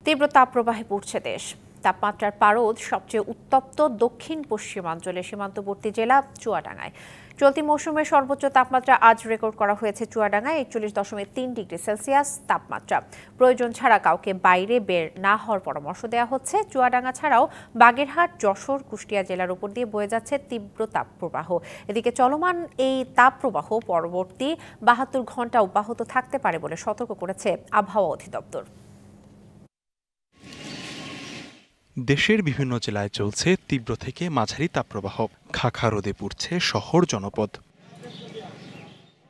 তীব্র তাপপ্রবাহে পড়ছে দেশ। তাপমাত্রার পারদ সবচেয়ে উত্তপ্ত দক্ষিণ পশ্চিমাঞ্চলে সীমান্তবর্তী জেলা চুয়াডাঙ্গায়। চলতি মৌসুমের সর্বোচ্চ তাপমাত্রা আজ রেকর্ড করা হয়েছে চুয়াডাঙ্গায় 41.3 ডিগ্রি সেলসিয়াস তাপমাত্রা। প্রয়োজন ছাড়া কাউকে বাইরে বের না হওয়ার পরামর্শ দেওয়া হচ্ছে। চুয়াডাঙ্গা ছাড়াও বাগেরহাট, যশোর, কুষ্টিয়া জেলার উপর দিয়ে বয়ে যাচ্ছে তীব্র তাপপ্রবাহ। এদিকে চলমান এই তাপপ্রবাহ পরবর্তী 72 ঘন্টা অব্যাহত থাকতে পারে বলে সতর্ক করেছে আবহাওয়া অধিদপ্তর। দেশের বিভিন্ন জেলায় চলছে তীব্র থেকে মাঝারি তাপপ্রবাহ। খাখা রোদে পুড়ছে শহর জনপদ।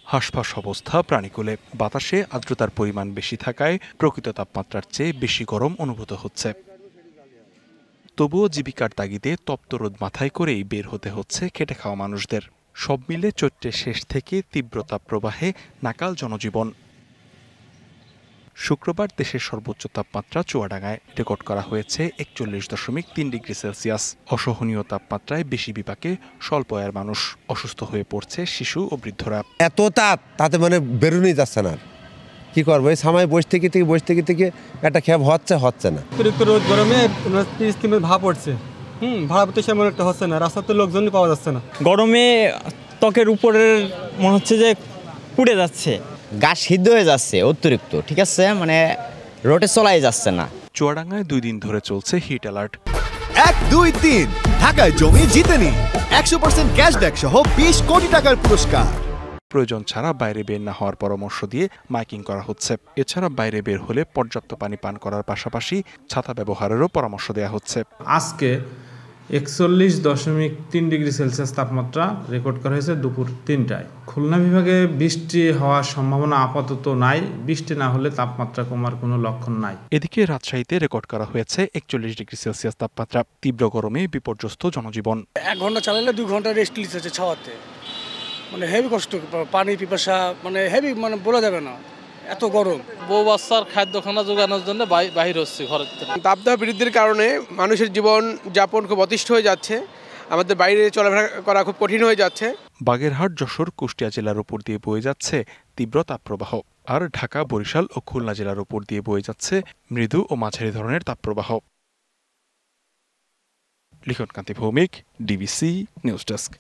হাঁসফাঁস অবস্থা প্রাণীকুলে। বাতাসে আর্দ্রতার পরিমাণ বেশি থাকায় প্রকৃত তাপমাত্রার চেয়ে বেশি গরম অনুভূত হচ্ছে। তবুও জীবিকার তাগিদে তপ্ত রোদ মাথায় করেই বের হতে হচ্ছে খেটে খাওয়া মানুষদের। সব মিলে চৈত্রের শেষ থেকে তীব্র তাপপ্রবাহে নাকাল জনজীবন। শুক্রবার দেশের সর্বোচ্চ তাপমাত্রা চুয়াডাঙ্গায় রেকর্ড করা হয়েছে 41.3 ডিগ্রি সেলসিয়াস। অসহনীয় তাপমাত্রায় বেশি বিপাকে স্বল্প আয়ের মানুষ। অসুস্থ হয়ে পড়ছে শিশু ও বৃদ্ধরা। এত তাপ, তাতে মানে বেরোনোই যাচ্ছে না। কি করবো, এই সময় বসে থেকে একটা খেপ হচ্ছে না। অতিরিক্ত রোদ গরমে ভাব পড়ছে। ভাড়া তো সেমন একটা হচ্ছে না, রাস্তাতে লোকজনই পাওয়া যাচ্ছে না। গরমে ত্বকের উপরের মনে হচ্ছে যে পুড়ে যাচ্ছে, গা সিদ্ধ হয়ে যাচ্ছে অতিরিক্ত। ঠিক আছে, মানে রোডে চলাই যাচ্ছে না। চুয়াডাঙ্গায় 2 দিন ধরে চলছে হিট অ্যালার্ট। 1, 2, 3 ঢাকায় জমি জিতে নিন 100% ক্যাশব্যাক সহ 20 কোটি টাকার পুরস্কার। প্রয়োজন ছাড়া বাইরে বের না হওয়ার পরামর্শ দিয়ে মাইকিং করা হচ্ছে। এছাড়া বাইরে বের হলে পর্যাপ্ত পানি পান করার পাশাপাশি ছাতা ব্যবহারেরও পরামর্শ দেওয়া হচ্ছে। আজকে 41.3 ডিগ্রি সেলসিয়াস তাপমাত্রা রেকর্ড করা হয়েছে দুপুর 3টায়। খুলনা বিভাগে বৃষ্টি হওয়ার সম্ভাবনা আপাতত নাই। বৃষ্টি না হলে তাপমাত্রা কমার কোনো লক্ষণ নাই। এদিকে রাজশাহীতে রেকর্ড করা হয়েছে 41 ডিগ্রি সেলসিয়াস তাপমাত্রা। তীব্র গরমে বিপর্যস্ত জনজীবন। 1 ঘন্টা চালালে 2 ঘন্টা রেস্ট নিতে ছাওয়াতে, মানে হেভি কষ্ট, পানি পিপাসা, মানে হেভি, মানে বলা যাবে না এত গরম। বউ বাচ্চার খাদ্যখানা যোগানোর জন্য বাহির হচ্ছে ঘরের থেকে। তাপদাহ বৃদ্ধির কারণে মানুষের জীবন যাপন খুব অতিষ্ঠ হয়ে যাচ্ছে। আমাদের বাইরে চলাফেরা করা খুব কঠিন হয়ে যাচ্ছে। বাগেরহাট, যশোর, কুষ্টিয়া জেলার উপর দিয়ে বয়ে যাচ্ছে তীব্র তাপপ্রবাহ। আর ঢাকা, বরিশাল ও খুলনা জেলার উপর দিয়ে বয়ে যাচ্ছে মৃদু ও মাঝারি ধরনের তাপপ্রবাহ। লিখনকান্তি ভৌমিক, ডিবিসি নিউজ ডেস্ক।